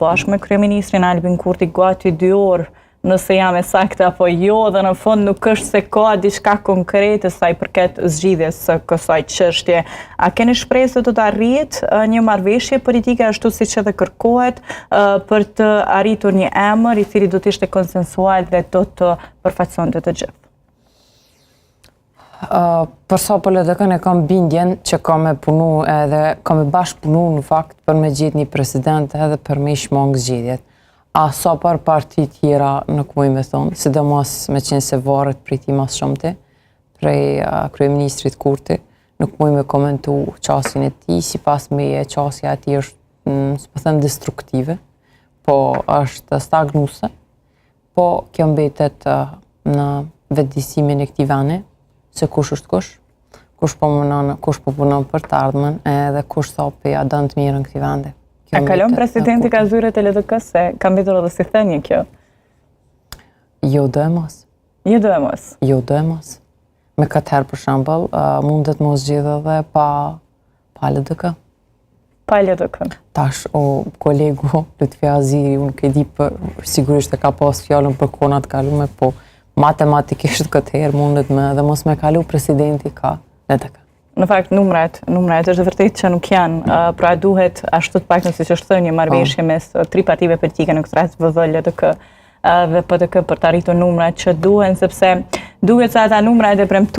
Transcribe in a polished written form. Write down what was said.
bashkë me kryeministrin Albin Kurti gati 2 orë, nëse jam e saktë apo jo, dhe në fund nuk është se ka diçka konkrete sa i përket zgjidhjes së kësaj çështje. A keni shpresë se do të arrihet një marrëveshje politike ashtu siç edhe kërkohet për të arritur një emër i cili do të ishte konsensual dhe do të përfaqësonte të gjithë? Për sa politikën e kam bindjen që kam me punu edhe kam me bashkëpunu në fakt për me gjetë një president edhe për me shmangë zgjedhjet. A sa për parti tjera nuk muj me thonë, sidomos me qenë se varet prej ti mas shumëti, prej kryeministrit Kurti, nuk muj me komentu qasin e ti, si pas me qasja e ti është, së më thënë, destruktive, po është stagnuse, po kjo mbetet në vetëdijsimin e këtij veni, se kush është kush po punon për të ardhmen, edhe kush thopi a dënë të mirën këtij vendi. A kalon presidenti ka zyret e LDK-s se ka mbetur edhe si thënie kjo? Jo do e mos. Jo do e mos? Jo do e mos. Me këtë herë për shembull, mundet mos zgjidhë edhe pa LDK. Pa LDK. Tash o kolegu Lutfi Aziri, unë ke di për sigurisht e ka pas fjalën për konat kalume, po matematikisht këtë herë mundet me dhe mos me kalu presidenti ka LDK. Në fakt, numrat është vërtet që nuk janë, pra duhet ashtu të paktën siç është thënë një marrëveshje mes 3 partive politike në këtë rast VV, LDK dhe PDK për të arritur numrat që duhen, sepse duhet se ata numrat e premtuara